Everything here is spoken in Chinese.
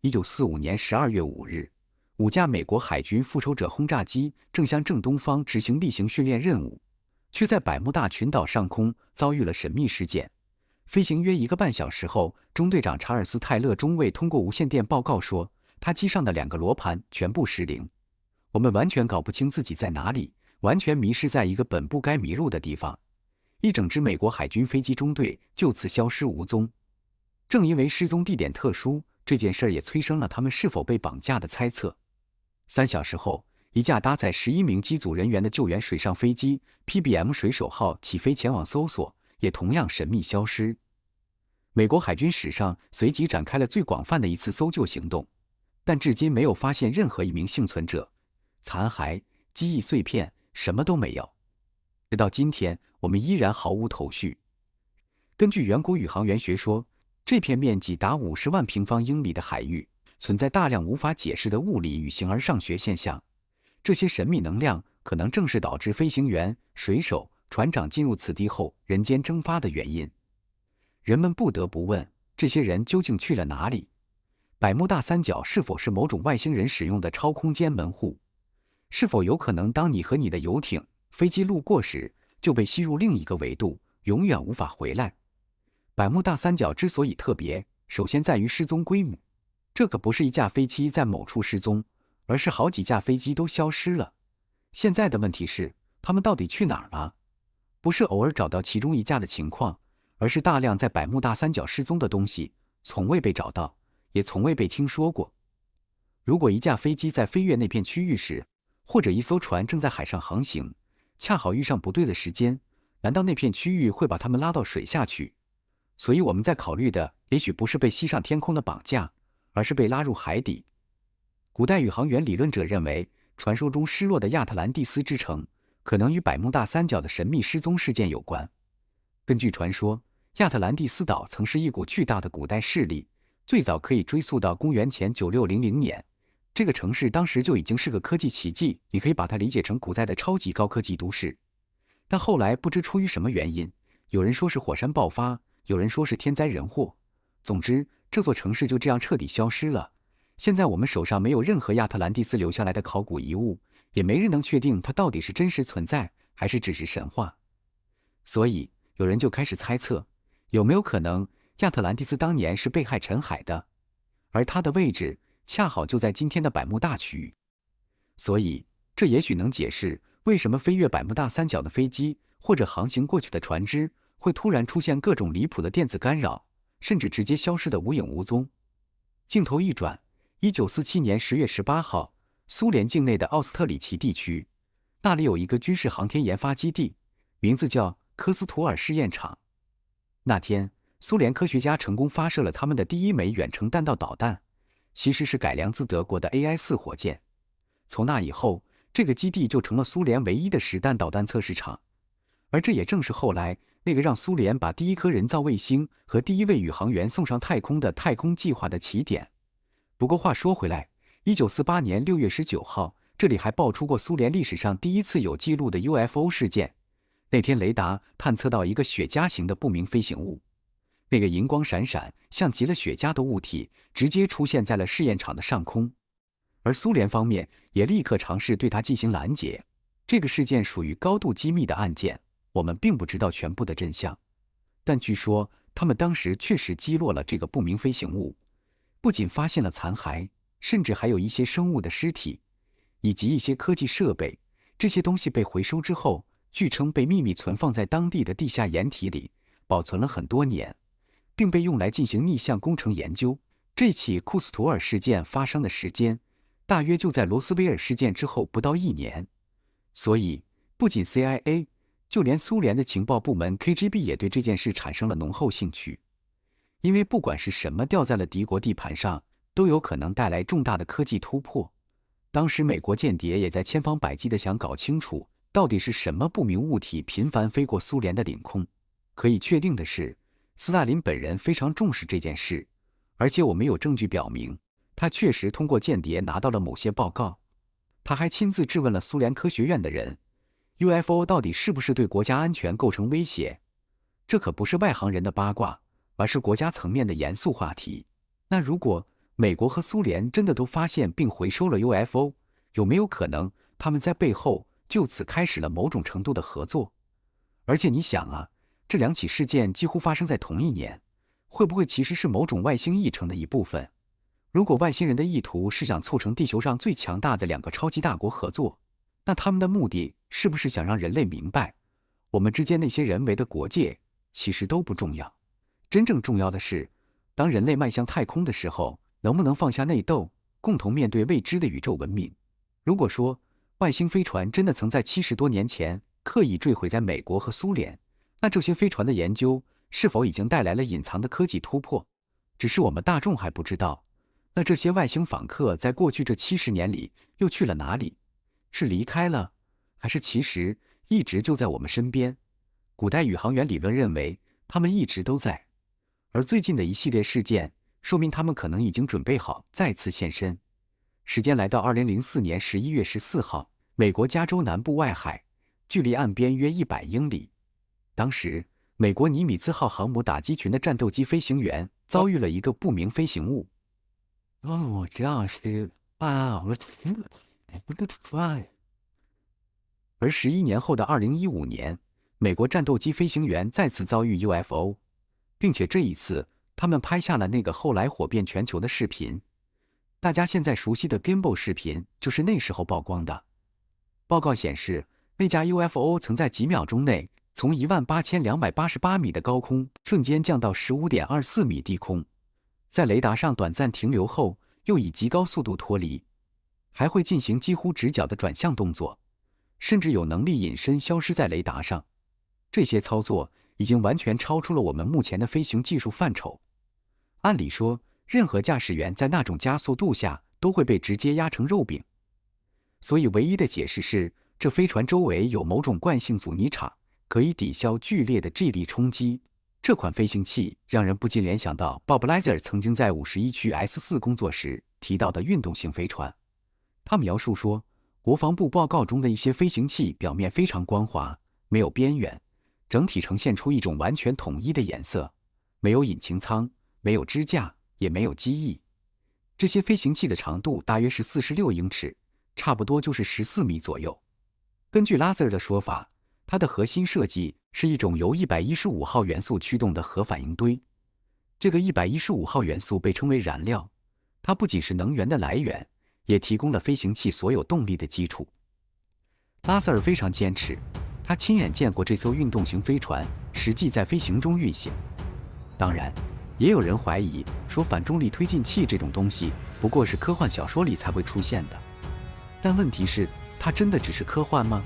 1945年12月5日，5架美国海军复仇者轰炸机正向正东方执行例行训练任务，却在百慕大群岛上空遭遇了神秘事件。飞行约1个半小时后，中队长查尔斯·泰勒中尉通过无线电报告说，他机上的2个罗盘全部失灵。我们完全搞不清自己在哪里，完全迷失在一个本不该迷路的地方。一整支美国海军飞机中队就此消失无踪。正因为失踪地点特殊，这件事也催生了他们是否被绑架的猜测。3小时后，一架搭载11名机组人员的救援水上飞机 PBM 水手号起飞前往搜索，也同样神秘消失。美国海军史上随即展开了最广泛的一次搜救行动，但至今没有发现任何一名幸存者，残骸、机翼碎片什么都没有。直到今天，我们依然毫无头绪。根据远古宇航员学说，这片面积达50万平方英里的海域存在大量无法解释的物理与形而上学现象，这些神秘能量可能正是导致飞行员、水手、船长进入此地后人间蒸发的原因。人们不得不问，这些人究竟去了哪里？百慕大三角是否是某种外星人使用的超空间门户？是否有可能当你和你的游艇、飞机路过时，就被吸入另一个维度，永远无法回来？百慕大三角之所以特别，首先在于失踪规模。这可不是一架飞机在某处失踪，而是好几架飞机都消失了。现在的问题是，他们到底去哪儿了？不是偶尔找到其中一架的情况，而是大量在百慕大三角失踪的东西，从未被找到，也从未被听说过。如果一架飞机在飞越那片区域时，或者一艘船正在海上航行，恰好遇上不对的时间，难道那片区域会把它们拉到水下去？所以我们在考虑的也许不是被吸上天空的绑架，而是被拉入海底。古代宇航员理论者认为，传说中失落的亚特兰蒂斯之城可能与百慕大三角的神秘失踪事件有关。根据传说，亚特兰蒂斯岛曾是一股巨大的古代势力，最早可以追溯到公元前9600年。这个城市当时就已经是个科技奇迹，你可以把它理解成古代的超级高科技都市。但后来不知出于什么原因，有人说是火山爆发，有人说是天灾人祸，总之这座城市就这样彻底消失了。现在我们手上没有任何亚特兰蒂斯留下来的考古遗物，也没人能确定它到底是真实存在还是只是神话。所以有人就开始猜测，有没有可能亚特兰蒂斯当年是被害沉海的，而它的位置恰好就在今天的百慕大区域。所以这也许能解释为什么飞越百慕大三角的飞机或者航行过去的船只会突然出现各种离谱的电子干扰，甚至直接消失得无影无踪。镜头一转，1947年10月18号，苏联境内的奥斯特里奇地区，那里有一个军事航天研发基地，名字叫科斯图尔试验场。那天，苏联科学家成功发射了他们的第一枚远程弹道导弹，其实是改良自德国的 AI-4火箭。从那以后，这个基地就成了苏联唯一的实弹导弹测试场，而这也正是后来那个让苏联把第一颗人造卫星和第一位宇航员送上太空的太空计划的起点。不过话说回来，1948年6月19号，这里还爆出过苏联历史上第一次有记录的 UFO 事件。那天雷达探测到一个雪茄形的不明飞行物，那个银光闪闪像极了雪茄的物体直接出现在了试验场的上空，而苏联方面也立刻尝试对它进行拦截。这个事件属于高度机密的案件，我们并不知道全部的真相，但据说他们当时确实击落了这个不明飞行物，不仅发现了残骸，甚至还有一些生物的尸体，以及一些科技设备。这些东西被回收之后，据称被秘密存放在当地的地下掩体里，保存了很多年，并被用来进行逆向工程研究。这起库斯图尔事件发生的时间，大约就在罗斯威尔事件之后不到1年。所以，不仅 CIA， 就连苏联的情报部门 KGB 也对这件事产生了浓厚兴趣。因为不管是什么掉在了敌国地盘上，都有可能带来重大的科技突破。当时美国间谍也在千方百计地想搞清楚，到底是什么不明物体频繁飞过苏联的领空。可以确定的是，斯大林本人非常重视这件事，而且我们有证据表明，他确实通过间谍拿到了某些报告。他还亲自质问了苏联科学院的人， UFO 到底是不是对国家安全构成威胁？这可不是外行人的八卦，而是国家层面的严肃话题。那如果美国和苏联真的都发现并回收了 UFO， 有没有可能他们在背后就此开始了某种程度的合作？而且你想啊，这两起事件几乎发生在同一年，会不会其实是某种外星议程的一部分？如果外星人的意图是想促成地球上最强大的两个超级大国合作，那他们的目的是不是想让人类明白，我们之间那些人为的国界其实都不重要，真正重要的是，当人类迈向太空的时候，能不能放下内斗，共同面对未知的宇宙文明？如果说外星飞船真的曾在70多年前刻意坠毁在美国和苏联，那这些飞船的研究是否已经带来了隐藏的科技突破，只是我们大众还不知道？那这些外星访客在过去这70年里又去了哪里？是离开了，还是其实一直就在我们身边？古代宇航员理论认为他们一直都在，而最近的一系列事件说明他们可能已经准备好再次现身。时间来到2004年11月14号，美国加州南部外海，距离岸边约100英里。当时，美国尼米兹号航母打击群的战斗机飞行员遭遇了一个不明飞行物。我这样是而11年后的2015年，美国战斗机飞行员再次遭遇 UFO， 并且这一次他们拍下了那个后来火遍全球的视频。大家现在熟悉的 Gimbal 视频就是那时候曝光的。报告显示，那架 UFO 曾在几秒钟内从18288米的高空瞬间降到15.24米低空，在雷达上短暂停留后，又以极高速度脱离，还会进行几乎直角的转向动作，甚至有能力隐身消失在雷达上。这些操作已经完全超出了我们目前的飞行技术范畴。按理说，任何驾驶员在那种加速度下都会被直接压成肉饼。所以唯一的解释是，这飞船周围有某种惯性阻尼场，可以抵消剧烈的 G 力冲击。这款飞行器让人不禁联想到 Bob Lazar 曾经在51区 S4 工作时提到的运动型飞船。他描述说，国防部报告中的一些飞行器表面非常光滑，没有边缘，整体呈现出一种完全统一的颜色，没有引擎舱，没有支架，也没有机翼。这些飞行器的长度大约是46英尺，差不多就是14米左右。根据 Lazar 的说法，它的核心设计是一种由115号元素驱动的核反应堆。这个115号元素被称为燃料，它不仅是能源的来源，也提供了飞行器所有动力的基础。拉塞尔非常坚持，他亲眼见过这艘运动型飞船实际在飞行中运行。当然，也有人怀疑说反重力推进器这种东西不过是科幻小说里才会出现的。但问题是，它真的只是科幻吗？